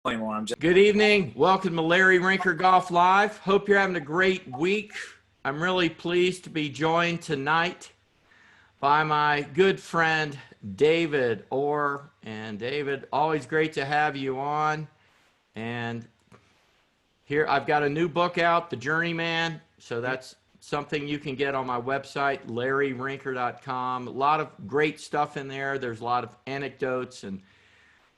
anymore. I'm just Good evening. Welcome to Larry Rinker Golf Live. Hope you're having a great week. I'm really pleased to be joined tonight by my good friend David Orr. And David, always great to have you on. And here I've got a new book out, The Journeyman. So that's something you can get on my website, larryrinker.com. A lot of great stuff in there. There's a lot of anecdotes and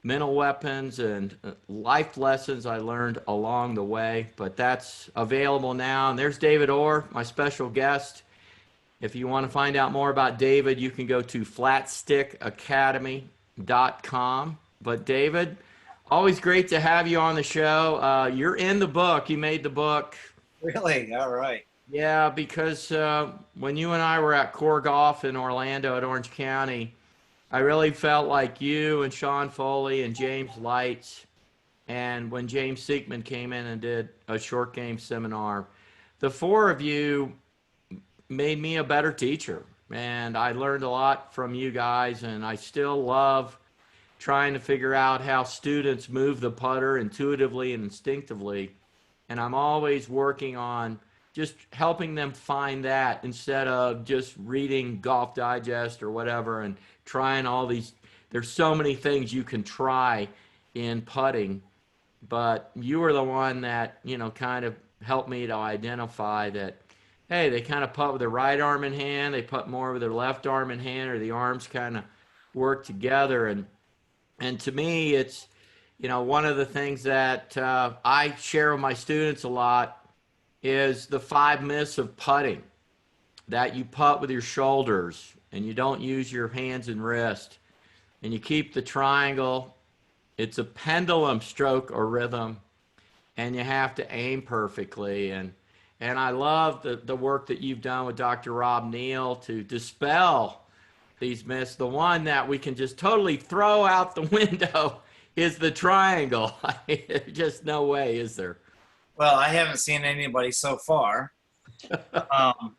mental weapons and life lessons I learned along the way, but that's available now. And there's David Orr, my special guest. If you want to find out more about David, you can go to flatstickacademy.com. But David, always great to have you on the show. You're in the book. You made the book. really all right. Yeah, because when you and I were at Core Golf in Orlando at Orange County, I really felt like you and Sean Foley and James Lights, and when James Seekman came in and did a short game seminar, the four of you made me a better teacher. And I learned a lot from you guys, and I still love trying to figure out how students move the putter intuitively and instinctively. And I'm always working on just helping them find that instead of just reading Golf Digest or whatever and trying all these. There's so many things you can try in putting, but you were the one that, kind of helped me to identify that, hey, they kind of putt with their right arm in hand, they putt more with their left arm in hand, or the arms kind of work together. And to me, it's, one of the things that I share with my students a lot is the 5 myths of putting. That you putt with your shoulders and you don't use your hands and wrist, and you keep the triangle. It's a pendulum stroke or rhythm, and you have to aim perfectly. And I love the work that you've done with Dr. Rob Neal to dispel these myths. The one that we can just totally throw out the window is the triangle. There's just no way, is there? Well, I haven't seen anybody so far.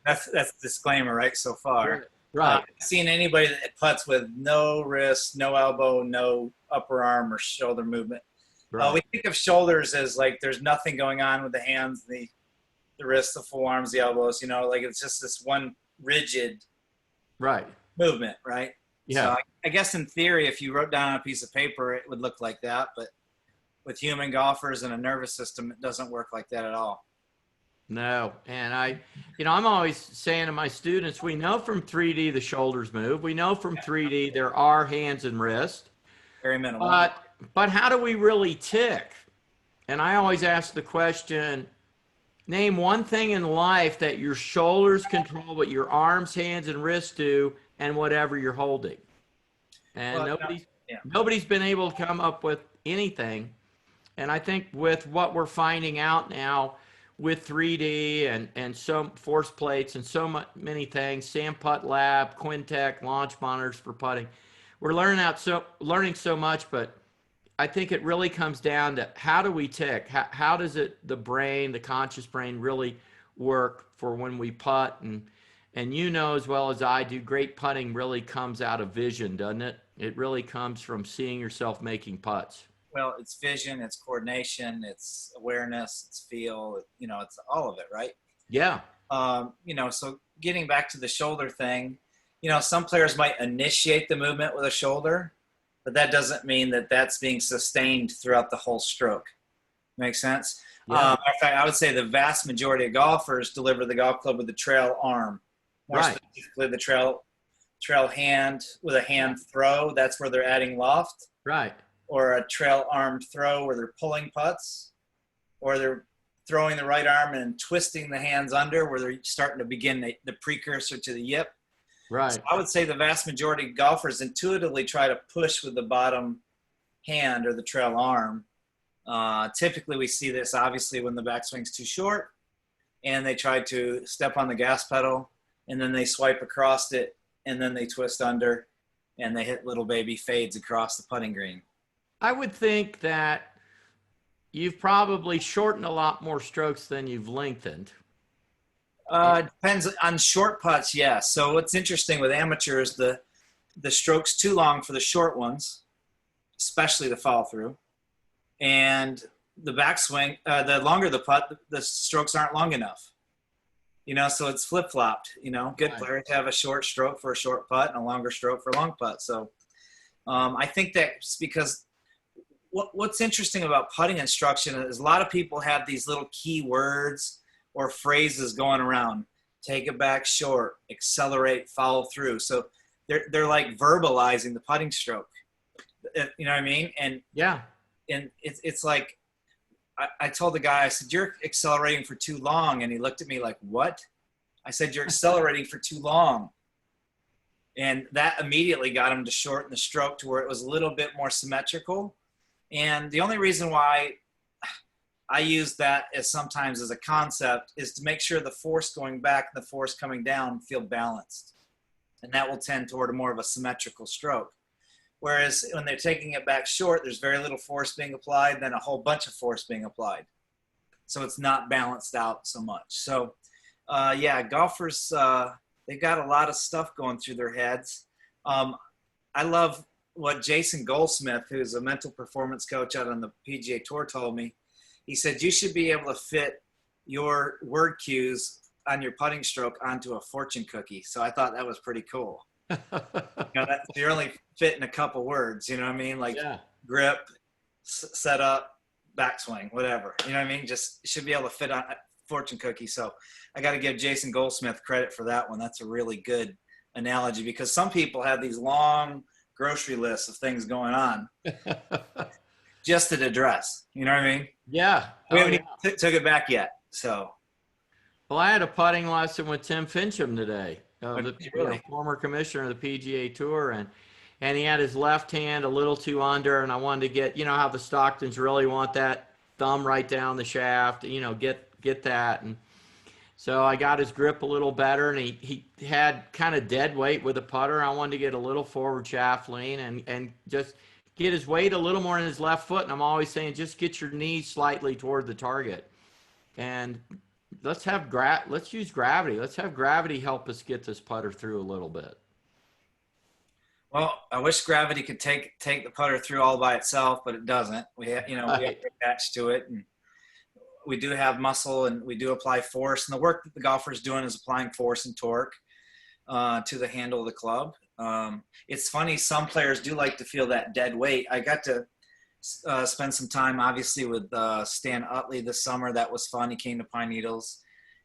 That's the disclaimer, right? So far, Right. I've seen anybody that putts with no wrist, no elbow, no upper arm or shoulder movement. Right. We think of shoulders as like there's nothing going on with the hands, the wrists, the forearms, the elbows. Like it's just this one rigid Right. movement, right? Yeah. So I guess in theory, if you wrote down on a piece of paper, it would look like that, but with human golfers and a nervous system, it doesn't work like that at all. No. And I'm always saying to my students, we know from 3D the shoulders move. We know from 3D there are hands and wrists. Very minimal. But how do we really tick? And I always ask the question, name one thing in life that your shoulders control what your arms, hands, and wrists do, and whatever you're holding. And nobody's been able to come up with anything. And I think with what we're finding out now with 3D and some force plates and so many things, Sam Putt Lab, Quintech, launch monitors for putting, we're learning so much, but I think it really comes down to how do we tick? How does the conscious brain really work for when we putt? And as well as I do, great putting really comes out of vision, doesn't it? It really comes from seeing yourself making putts. Well, it's vision, it's coordination, it's awareness, it's feel, it's all of it, right? Yeah. So getting back to the shoulder thing, some players might initiate the movement with a shoulder, but that doesn't mean that that's being sustained throughout the whole stroke. Make sense? Yeah. In fact, I would say the vast majority of golfers deliver the golf club with the trail arm. More specifically, the trail hand with a hand throw. That's where they're adding loft. Right. Or a trail armed throw where they're pulling putts, or they're throwing the right arm and twisting the hands under where they're starting to begin the precursor to the yip. Right. So I would say the vast majority of golfers intuitively try to push with the bottom hand or the trail arm. Typically we see this obviously when the backswing's too short and they try to step on the gas pedal and then they swipe across it and then they twist under and they hit little baby fades across the putting green. I would think that you've probably shortened a lot more strokes than you've lengthened. Depends on short putts, yes. So what's interesting with amateurs, the stroke's too long for the short ones, especially the follow through. and the backswing, the longer the putt, the strokes aren't long enough. So it's flip-flopped. Good players have a short stroke for a short putt and a longer stroke for a long putt. So I think that's because what's interesting about putting instruction is a lot of people have these little key words or phrases going around. Take it back short, accelerate, follow through. So they're like verbalizing the putting stroke. You know what I mean? And it's like, I told the guy, I said, you're accelerating for too long. And he looked at me like, what? I said, you're accelerating for too long. And that immediately got him to shorten the stroke to where it was a little bit more symmetrical. And the only reason why I use that sometimes as a concept is to make sure the force going back and the force coming down feel balanced. And that will tend toward a more of a symmetrical stroke. Whereas when they're taking it back short, there's very little force being applied, then a whole bunch of force being applied. So it's not balanced out so much. So, golfers, they've got a lot of stuff going through their heads. I love what Jason Goldsmith, who's a mental performance coach out on the PGA Tour, told me. He said, you should be able to fit your word cues on your putting stroke onto a fortune cookie. So I thought that was pretty cool. You're only fitting a couple words, you know what I mean? Like grip, set up, backswing, whatever. You know what I mean? Just should be able to fit on a fortune cookie. So I got to give Jason Goldsmith credit for that one. That's a really good analogy because some people have these long grocery lists of things going on just at address. You know what I mean? Yeah. We haven't even took it back yet. So. Well, I had a putting lesson with Tim Fincham today. The former commissioner of the PGA Tour, and he had his left hand a little too under, and I wanted to get, how the Stocktons really want that thumb right down the shaft, get that. And so I got his grip a little better, and he had kind of dead weight with the putter. I wanted to get a little forward shaft lean and just get his weight a little more in his left foot. And I'm always saying, just get your knees slightly toward the target. And let's use gravity. Let's have gravity help us get this putter through a little bit. Well, I wish gravity could take the putter through all by itself, but it doesn't. We have to attach to it, and we do have muscle, and we do apply force. And the work that the golfer is doing is applying force and torque to the handle of the club. It's funny, some players do like to feel that dead weight. I got to spend some time, obviously, with Stan Utley this summer. That was fun. He came to Pine Needles,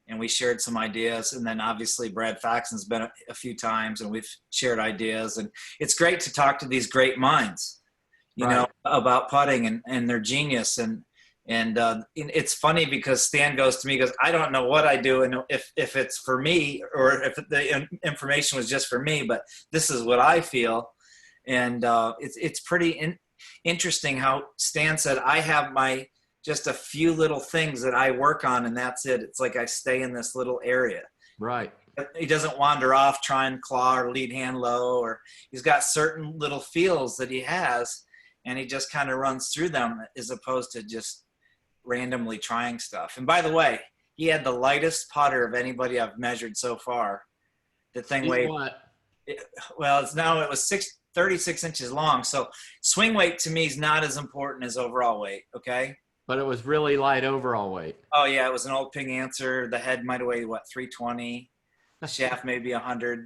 and we shared some ideas. And then, obviously, Brad Faxon's been a few times, and we've shared ideas. And it's great to talk to these great minds, about putting and their genius. And it's funny because Stan goes to me, he goes, I don't know what I do, and if it's for me or if the information was just for me, but this is what I feel. And it's pretty interesting how Stan said, I have just a few little things that I work on, and that's it. It's like I stay in this little area. Right. He doesn't wander off, try and claw or lead hand low, or he's got certain little feels that he has, and he just kind of runs through them as opposed to just randomly trying stuff. And by the way, he had the lightest putter of anybody I've measured so far. The thing weighed, it was 36 inches long. So swing weight to me is not as important as overall weight. Okay. But it was really light overall weight. Oh yeah. It was an old ping answer. The head might've weighed 320, the shaft, maybe 100,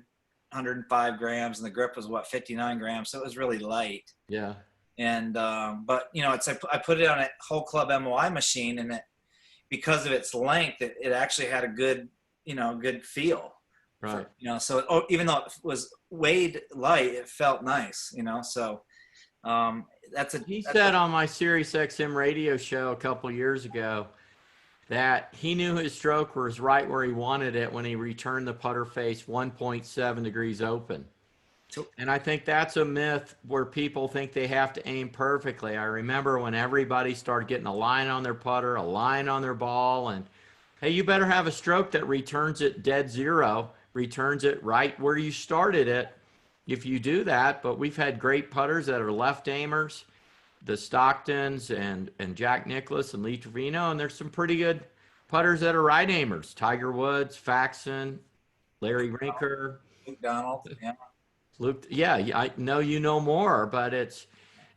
105 grams. And the grip was 59 grams. So it was really light. Yeah. And, but I put it on a whole club MOI machine, and because of its length, it actually had a good feel. Right. So even though it was weighed light, it felt nice, so, he said on my Sirius XM radio show a couple years ago that he knew his stroke was right where he wanted it when he returned the putter face 1.7 degrees open. And I think that's a myth where people think they have to aim perfectly. I remember when everybody started getting a line on their putter, a line on their ball, and hey, you better have a stroke that returns it dead zero, returns it right where you started it if you do that. But we've had great putters that are left aimers, the Stocktons and Jack Nicklaus and Lee Trevino, and there's some pretty good putters that are right aimers. Tiger Woods, Faxon, Larry Rinker. Luke Donald, yeah. Luke, yeah, I know you know more, but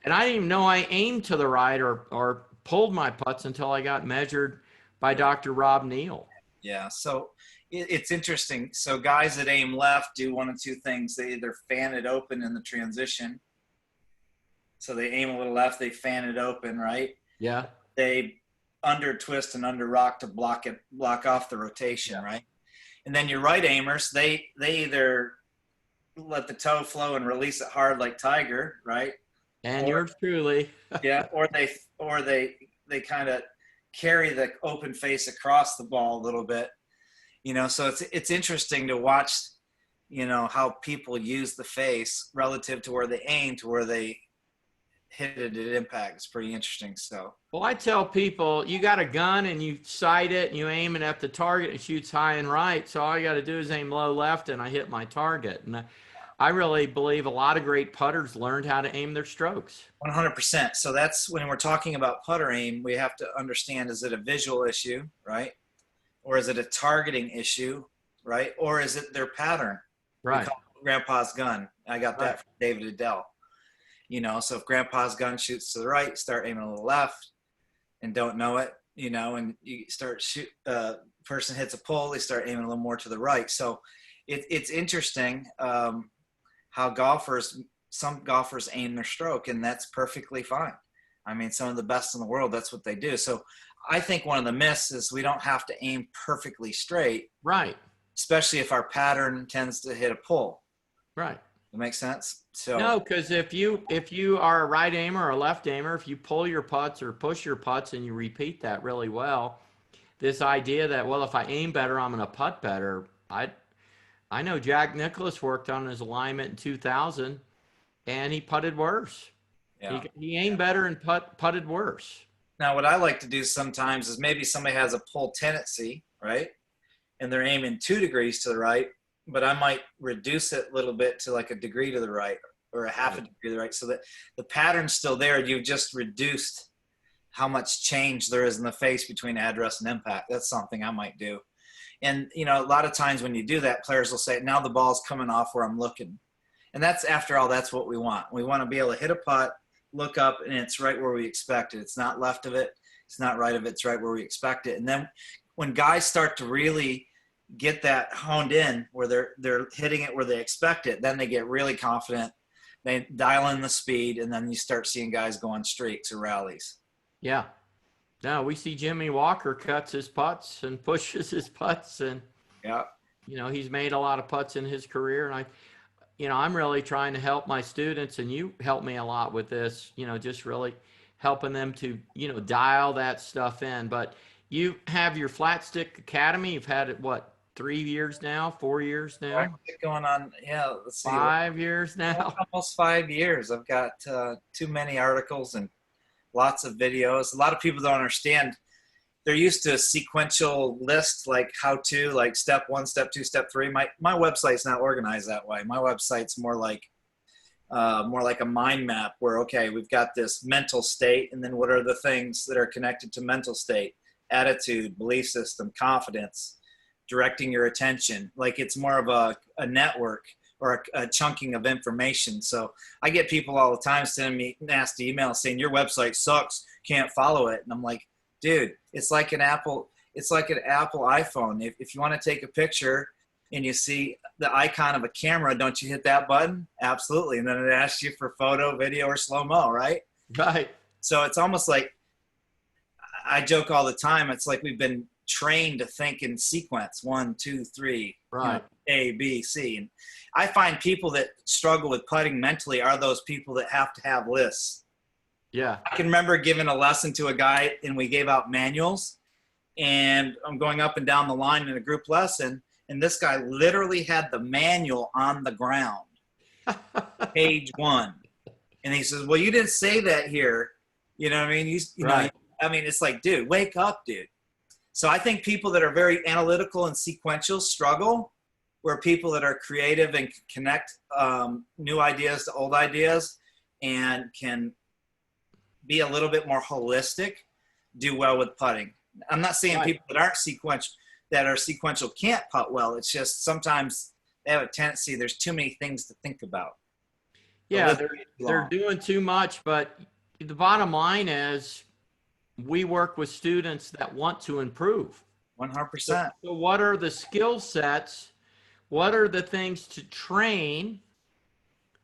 And I didn't even know I aimed to the right or pulled my putts until I got measured by Dr. Rob Neal. Yeah. So it's interesting. So guys that aim left do one of two things. They either fan it open in the transition. So they aim a little left, they fan it open, right? Yeah. They under twist and under rock to block off the rotation, right? And then your right aimers, they either let the toe flow and release it hard like Tiger, right? And yours truly. Yeah, or they kind of carry the open face across the ball a little bit, so it's interesting to watch, how people use the face relative to where they aim to where they hit it at impact. It's pretty interesting. So, well, I tell people, you got a gun and you sight it and you aim it at the target and it shoots high and right. So all you got to do is aim low left and I hit my target. And I really believe a lot of great putters learned how to aim their strokes. 100%. So that's when we're talking about putter aim, we have to understand, is it a visual issue, right? Or is it a targeting issue, right? Or is it their pattern? Right. Grandpa's gun. I got that from David Adele. So if Grandpa's gun shoots to the right, start aiming a little left and don't know it, and you start person hits a pull, they start aiming a little more to the right. So it's interesting how some golfers aim their stroke, and that's perfectly fine. I mean, some of the best in the world, that's what they do. So I think one of the myths is we don't have to aim perfectly straight. Right. Especially if our pattern tends to hit a pull. Right. That makes sense? So no, because if you are a right aimer or a left aimer, if you pull your putts or push your putts and you repeat that really well, this idea that, well, if I aim better, I'm going to putt better. I know Jack Nicklaus worked on his alignment in 2000, and he putted worse. Yeah. He aimed better and putted worse. Now, what I like to do sometimes is maybe somebody has a pull tendency, right? And they're aiming 2 degrees to the right, but I might reduce it a little bit to like a degree to the right or a half a degree to the right, so that the pattern's still there. You've just reduced how much change there is in the face between address and impact. That's something I might do. And, a lot of times when you do that, players will say, now the ball's coming off where I'm looking. And that's, after all, that's what we want. We want to be able to hit a putt, look up, and it's right where we expect it. It's not left of it. It's not right of it. It's right where we expect it. And then when guys start to really get that honed in where they're hitting it where they expect it, then they get really confident. They dial in the speed, and then you start seeing guys go on streaks or rallies. Yeah. Now we see Jimmy Walker cuts his putts and pushes his putts, and he's made a lot of putts in his career. And I'm really trying to help my students, and you help me a lot with this, just really helping them to, dial that stuff in. But you have your Flatstick Academy. You've had it, 3 years now, 4 years now? Going on, let's see. 5 years now? Almost 5 years. I've got too many articles and lots of videos. A lot of people don't understand. They're used to a sequential list, like how to, like step 1, step 2, step 3. My website's not organized that way. My website's more like a mind map where, okay, we've got this mental state, and then what are the things that are connected to mental state? Attitude, belief system, confidence, directing your attention. Like it's more of a network or a chunking of information. So I get people all the time sending me nasty emails saying your website sucks, can't follow it. And I'm like, dude, it's like an Apple iPhone. If you want to take a picture and you see the icon of a camera, don't you hit that button? Absolutely. And then it asks you for photo, video, or slow-mo, right? Right. So it's almost like, I joke all the time, it's like we've been trained to think in sequence, 1, 2, 3, right? A, B, C. And I find people that struggle with putting mentally are those people that have to have lists. Yeah. I can remember giving a lesson to a guy, and we gave out manuals, and I'm going up and down the line in a group lesson, and this guy literally had the manual on the ground, page 1. And he says, well, you didn't say that here. You know what I mean? You right. know, I mean, it's like, dude, wake up, dude. So I think people that are very analytical and sequential struggle, where people that are creative and connect new ideas to old ideas and can be a little bit more holistic do well with putting. I'm not saying right. people that are sequential can't putt well. It's just sometimes they have a tendency, there's too many things to think about. Yeah, too they're long. doing too much, but the bottom line is we work with students that want to improve. So, 100%. so what are the skill sets? What are the things to train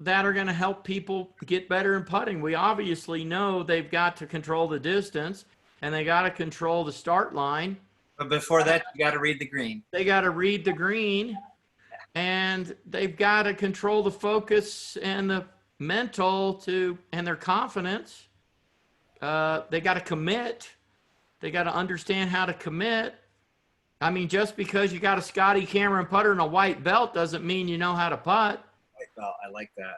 that are going to help people get better in putting? We obviously know they've got to control the distance and they got to control the start line. But before that, you got to read the green. They got to read the green and they've got to control the focus and the mental and their confidence. They got to commit. They got to understand how to commit. I mean, just because you got a Scotty Cameron putter and a white belt doesn't mean you know how to putt. I like that.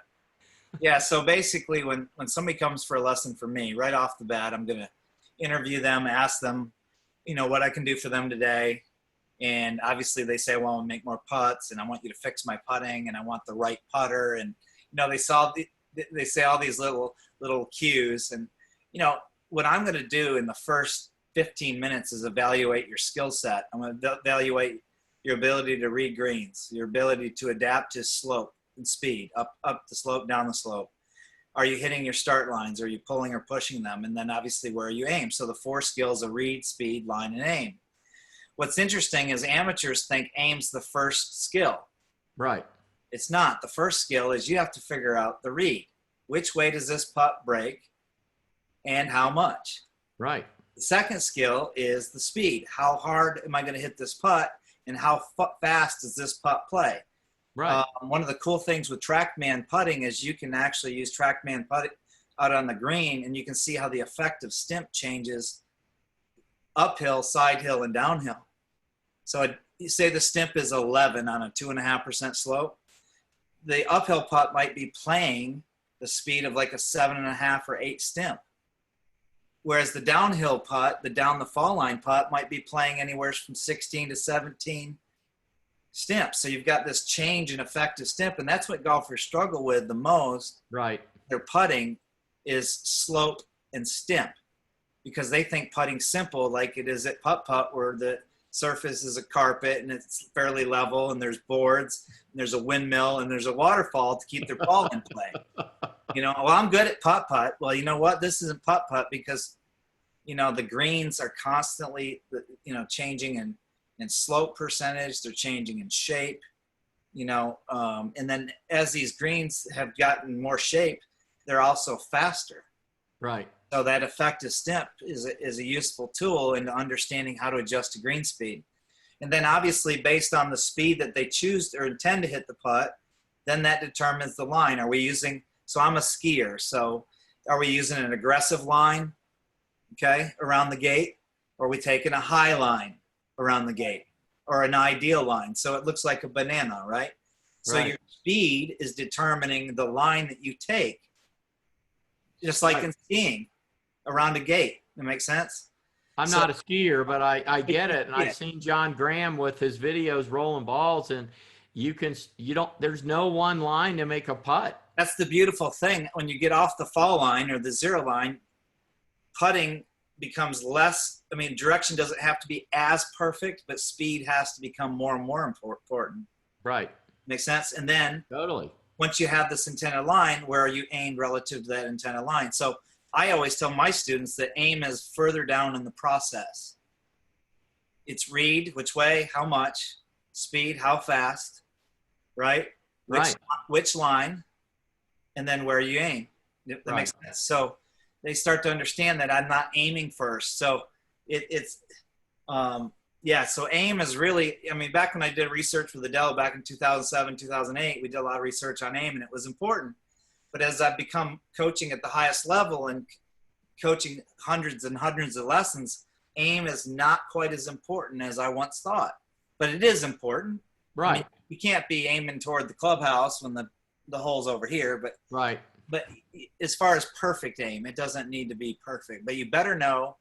Yeah, so basically when somebody comes for a lesson from me, right off the bat, I'm going to interview them, ask them, what I can do for them today. And obviously they say, well, I want to make more putts and I want you to fix my putting and I want the right putter. And, they say all these little cues. And, what I'm going to do in the first 15 minutes is evaluate your skill set. I'm going to evaluate your ability to read greens, your ability to adapt to slope and speed, up the slope, down the slope. Are you hitting your start lines? Are you pulling or pushing them? And then obviously where you aim. So the 4 skills of read, speed, line, and aim. What's interesting is amateurs think aim's the first skill. Right. It's not. The first skill is you have to figure out the read. Which way does this putt break and how much? Right. The second skill is the speed. How hard am I going to hit this putt and how fast does this putt play? Right. One of the cool things with TrackMan putting is you can actually use TrackMan putting out on the green and you can see how the effective stimp changes uphill, side hill, and downhill. So you say the stimp is 11 on a 2.5% slope. The uphill putt might be playing the speed of like a 7.5 or 8 stimp. Whereas the downhill putt, the down the fall line putt might be playing anywhere from 16 to 17 stimps. So you've got this change in effective stimp, and that's what golfers struggle with the most. Right. Their putting is slope and stimp because they think putting simple like it is at putt-putt where the surface is a carpet and it's fairly level and there's boards and there's a windmill and there's a waterfall to keep their ball in play. Well, I'm good at putt-putt. Well, you know what? This isn't putt-putt because, the greens are constantly, changing in slope percentage. They're changing in shape, and then as these greens have gotten more shape, they're also faster. Right. So that effective stimp is a useful tool in understanding how to adjust to green speed. And then obviously based on the speed that they choose or intend to hit the putt, then that determines the line. Are we using, so I'm a skier, so are we using an aggressive line, okay, around the gate? Or are we taking a high line around the gate? Or an ideal line? So it looks like a banana, right? So Right. your speed is determining the line that you take. Just like in skiing around a gate. That makes sense? I'm not a skier, but I get it. And I've seen John Graham with his videos rolling balls and there's no one line to make a putt. That's the beautiful thing. When you get off the fall line or the zero line, putting becomes less, direction doesn't have to be as perfect, but speed has to become more and more important. Right. Makes sense? And then Totally. once you have this intended line, where are you aimed relative to that intended line? So I always tell my students that aim is further down in the process. It's read, which way, how much, speed, how fast, right? Which line, and then where you aim. That makes sense. So they start to understand that I'm not aiming first. So so aim is really, back when I did research with Adele back in 2007, 2008, we did a lot of research on aim and it was important. But as I've become coaching at the highest level and coaching hundreds and hundreds of lessons, aim is not quite as important as I once thought, but it is important. Right. You can't be aiming toward the clubhouse when the hole's over here, but right. But as far as perfect aim, it doesn't need to be perfect, but you better know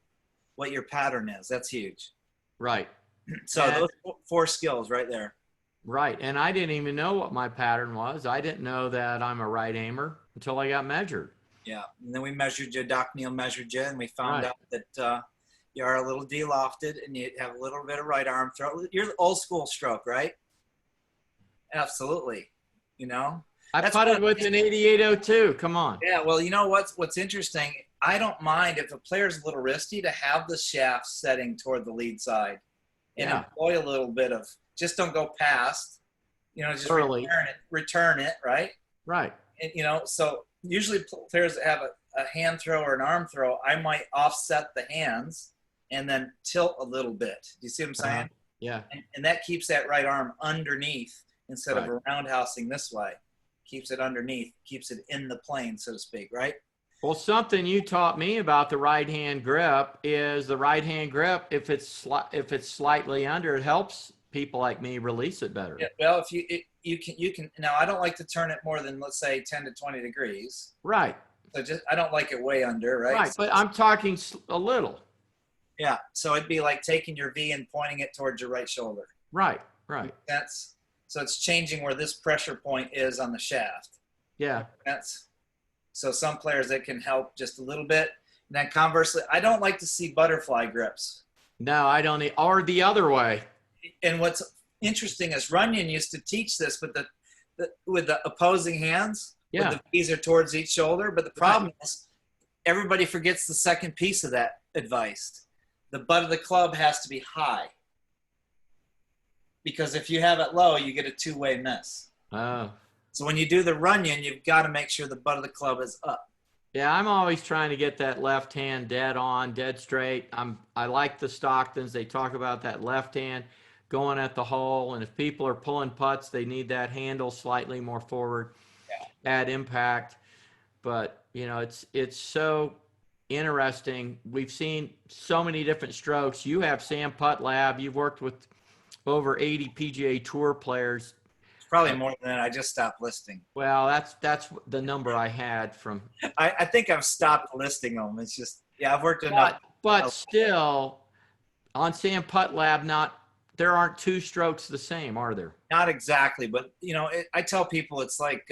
what your pattern is. That's huge. Right. So those 4 skills right there. Right. And I didn't even know what my pattern was. I didn't know that I'm a right aimer until I got measured. Yeah. And then we measured you, Doc Neal measured you, and we found out that you are a little de-lofted and you have a little bit of right arm throw. You're old school stroke, right? Absolutely. I That's putted with an 8802. Come on. yeah. Well, you know what's interesting. I don't mind if a player's a little risky to have the shaft setting toward the lead side, and Yeah. employ a little bit of just don't go past. Just Early. return it, right? Right. And, so usually players that have a hand throw or an arm throw, I might offset the hands and then tilt a little bit. Do you see what I'm saying? Yeah. And that keeps that right arm underneath instead Right. of roundhousing this way. Keeps it underneath, keeps it in the plane, so to speak, right? Well, something you taught me about the right hand grip is the right hand grip. If it's slightly under, it helps people like me release it better. Yeah, well, if you can now. I don't like to turn it more than, let's say, 10 to 20 degrees. Right. So I don't like it way under, right? Right. But I'm talking a little. Yeah. So it'd be like taking your V and pointing it towards your right shoulder. Right. Right. So it's changing where this pressure point is on the shaft. Yeah. So some players, that can help just a little bit. And then conversely, I don't like to see butterfly grips. No, I don't. Or the other way. And what's interesting is Runyon used to teach this, but with the opposing hands, Yeah. with the V's are towards each shoulder. But the problem is everybody forgets the second piece of that advice. The butt of the club has to be high. Because if you have it low, you get a two-way miss. Oh. So when you do the Runyon, you've got to make sure the butt of the club is up. Yeah, I'm always trying to get that left hand dead on, dead straight. I like the Stocktons. They talk about that left hand going at the hole, and if people are pulling putts, they need that handle slightly more forward, add impact. But it's so interesting. We've seen so many different strokes. You have Sam Putt Lab. You've worked with over 80 PGA Tour players. Probably more than that. I just stopped listing. Well, that's the number I had from. I think I've stopped listing them. It's just, I've worked enough. But still, on Sam Putt Lab, there aren't two strokes the same, are there? Not exactly, but I tell people it's like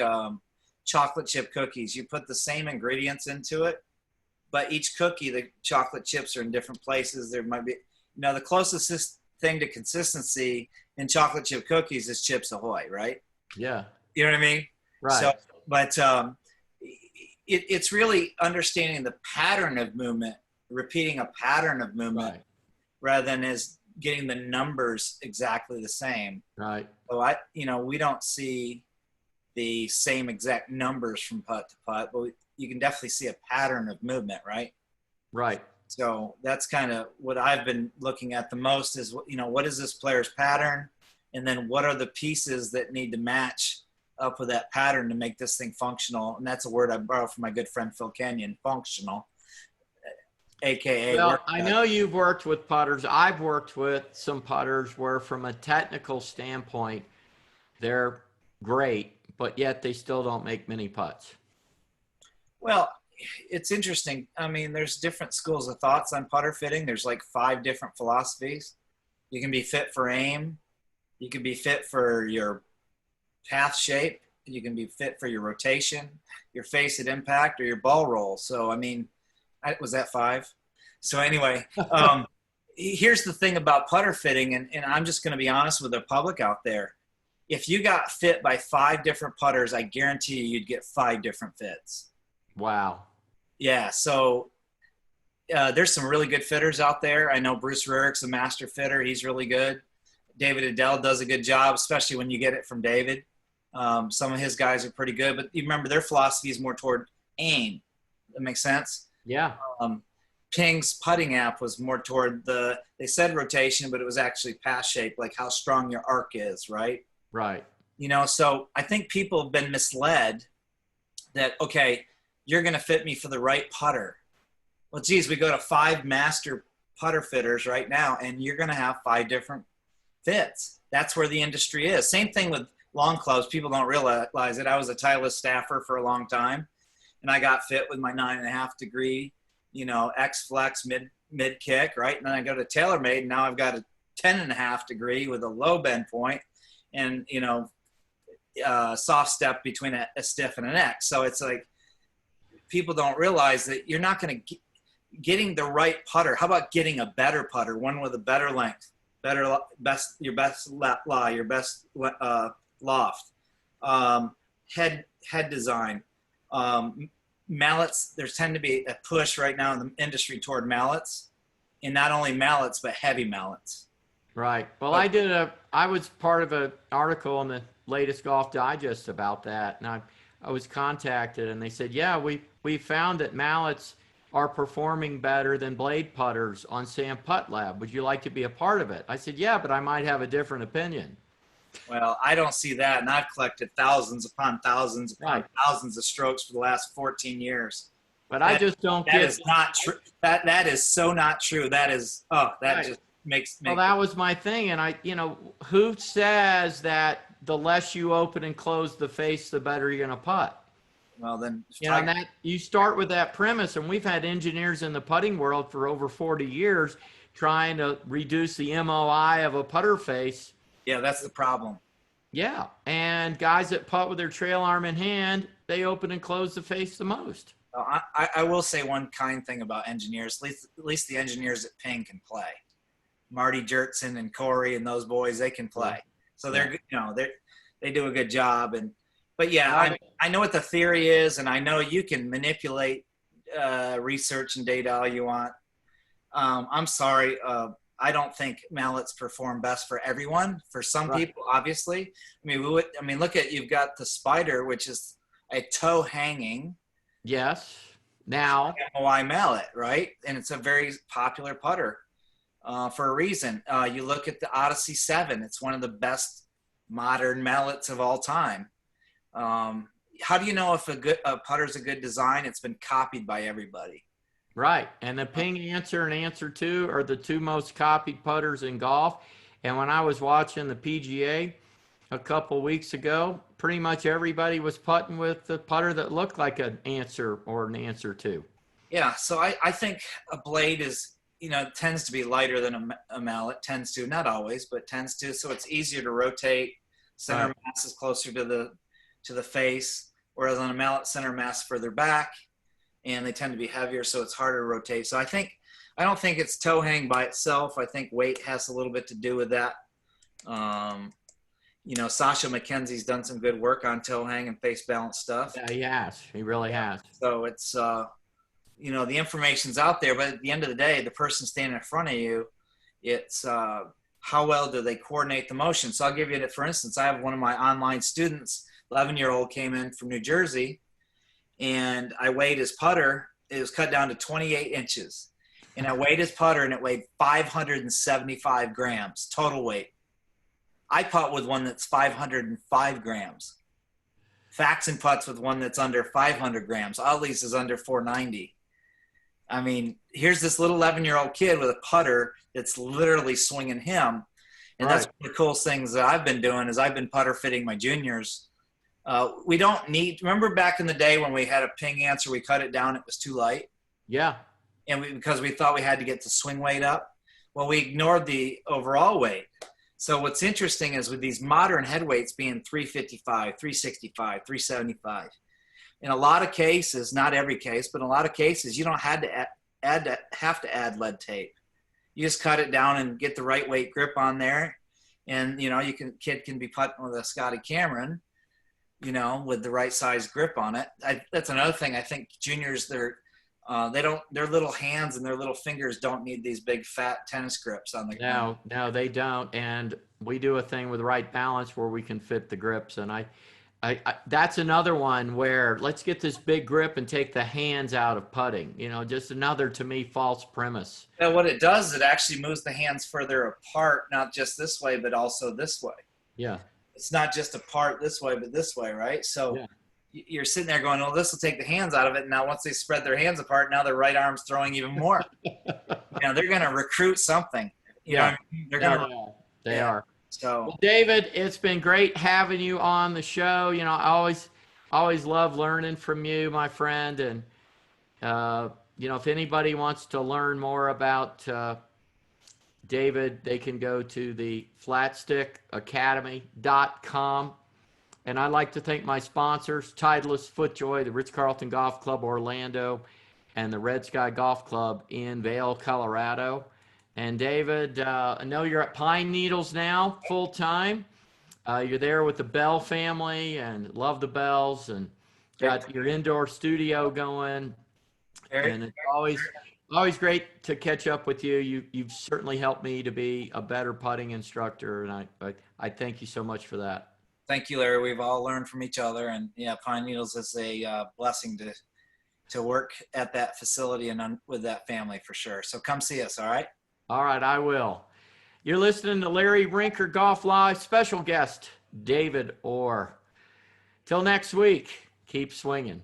chocolate chip cookies. You put the same ingredients into it, but each cookie, the chocolate chips are in different places. There might be, the closest thing to consistency in chocolate chip cookies is Chips Ahoy, right? Yeah. You know what I mean? Right. So, but it's really understanding the pattern of movement, repeating a pattern of movement, Right. rather than as getting the numbers exactly the same. Right. So we don't see the same exact numbers from putt to putt, but you can definitely see a pattern of movement, right? Right. So that's kind of what I've been looking at the most is, what is this player's pattern? And then what are the pieces that need to match up with that pattern to make this thing functional? And that's a word I borrowed from my good friend Phil Kenyon, functional, AKA. Well, I know you've worked with putters. I've worked with some putters where from a technical standpoint, they're great, but yet they still don't make many putts. Well, it's interesting. I mean, there's different schools of thoughts on putter fitting. There's like 5 different philosophies. You can be fit for aim. You can be fit for your path shape. You can be fit for your rotation, your face at impact, or your ball roll. So, I mean, was that 5? So anyway, here's the thing about putter fitting, and I'm just going to be honest with the public out there. If you got fit by 5 different putters, I guarantee you'd get 5 different fits. Wow. Yeah, so there's some really good fitters out there. I know Bruce Rurick's a master fitter. He's really good. David Adele does a good job, especially when you get it from David. Some of his guys are pretty good, but you remember their philosophy is more toward aim. That makes sense? Yeah. Ping's putting app was more toward they said rotation, but it was actually path shape, like how strong your arc is, right? Right. So I think people have been misled that, okay, you're going to fit me for the right putter. Well, geez, we go to 5 master putter fitters right now, and you're going to have 5 different fits. That's where the industry is. Same thing with long clubs. People don't realize it. I was a Titleist staffer for a long time, and I got fit with my 9.5 degree, X flex mid kick, right? And then I go to TaylorMade, and now I've got a 10.5 degree with a low bend point, and soft step between a stiff and an X. So it's like people don't realize that you're not going to getting the right putter. How about getting a better putter, one with a better length, your best lie, your best loft, head design. Mallets, there's tend to be a push right now in the industry toward mallets, and not only mallets but heavy mallets. Right. Well, I was part of an article in the latest Golf Digest about that, and I was contacted, and they said, yeah, we found that mallets are performing better than blade putters on Sam Putt Lab. Would you like to be a part of it? I said, yeah, but I might have a different opinion. Well, I don't see that, and I've collected thousands upon thousands upon thousands of strokes for the last 14 years. But I just don't get. That is not true. That is so not true. That is just makes. Well, that was my thing, and who says that the less you open and close the face, the better you're going to putt? Well, then you start with that premise, and we've had engineers in the putting world for over 40 years trying to reduce the MOI of a putter face. Yeah, that's the problem. Yeah, and guys that putt with their trail arm in hand, they open and close the face the most. I will say one kind thing about engineers. At least the engineers at Ping can play. Marty Jertson and Corey and those boys, they can play. So they do a good job. But yeah, I know what the theory is, and I know you can manipulate research and data all you want. I'm sorry. I don't think mallets perform best for everyone. For some people, obviously. Look at, you've got the Spider, which is a toe hanging. Yes. Now. MOI mallet, right? And it's a very popular putter for a reason. You look at the Odyssey 7. It's one of the best modern mallets of all time. How do you know if a putter's a good design? It's been copied by everybody. Right. And the Ping Answer and Answer 2 are the two most copied putters in golf. And when I was watching the PGA a couple weeks ago, pretty much everybody was putting with the putter that looked like an Answer or an Answer 2. Yeah. So I think a blade is, tends to be lighter than a mallet, tends to, not always, but tends to. So it's easier to rotate. Center mass is closer to the face, whereas on a mallet, center mass further back, and they tend to be heavier, so it's harder to rotate. So I don't think it's toe hang by itself. I think weight has a little bit to do with that. Sasha McKenzie's done some good work on toe hang and face balance stuff. Yeah, he has. He really has. So it's, the information's out there, but at the end of the day, the person standing in front of you, it's how well do they coordinate the motion. So I'll give you it. For instance, I have one of my online students, 11-year-old, came in from New Jersey, and I weighed his putter. It was cut down to 28 inches. And I weighed his putter, and it weighed 575 grams total weight. I putt with one that's 505 grams. Faxon putts with one that's under 500 grams. Ollie's is under 490. I mean, here's this little 11-year-old kid with a putter that's literally swinging him. And that's one of the coolest things that I've been doing is I've been putter fitting my juniors. We don't need – remember back in the day when we had a Ping Answer, we cut it down, it was too light? Yeah. And because we thought we had to get the swing weight up. Well, we ignored the overall weight. So what's interesting is with these modern head weights being 355, 365, 375, in a lot of cases, not every case, but in a lot of cases, you don't have to add lead tape. You just cut it down and get the right weight grip on there. And, kid can be putting with a Scotty Cameron, with the right size grip on it. That's another thing. I think juniors, their little hands and their little fingers don't need these big fat tennis grips on the ground. No, they don't. And we do a thing with Right Balance where we can fit the grips. And I that's another one where let's get this big grip and take the hands out of putting. Just another, to me, false premise. Yeah, what it does, it actually moves the hands further apart, not just this way, but also this way. Yeah. It's not just apart this way, but this way, right? So you're sitting there going, well, this will take the hands out of it. And now once they spread their hands apart, now their right arm's throwing even more. They're going to recruit something. They're going to. They are. So, well, David, it's been great having you on the show. I always love learning from you, my friend. And, if anybody wants to learn more about David, they can go to the flatstickacademy.com. And I'd like to thank my sponsors, Titleist, FootJoy, the Ritz-Carlton Golf Club Orlando, and the Red Sky Golf Club in Vail, Colorado. And David, I know you're at Pine Needles now, full time. You're there with the Bell family and love the Bells, and got your indoor studio going. And it's always great to catch up with you. You've certainly helped me to be a better putting instructor, and I thank you so much for that. Thank you, Larry. We've all learned from each other, and yeah, Pine Needles is a blessing to work at that facility and with that family for sure. So come see us, all right? All right, I will. You're listening to Larry Rinker Golf Live, special guest David Orr. Till next week, keep swinging.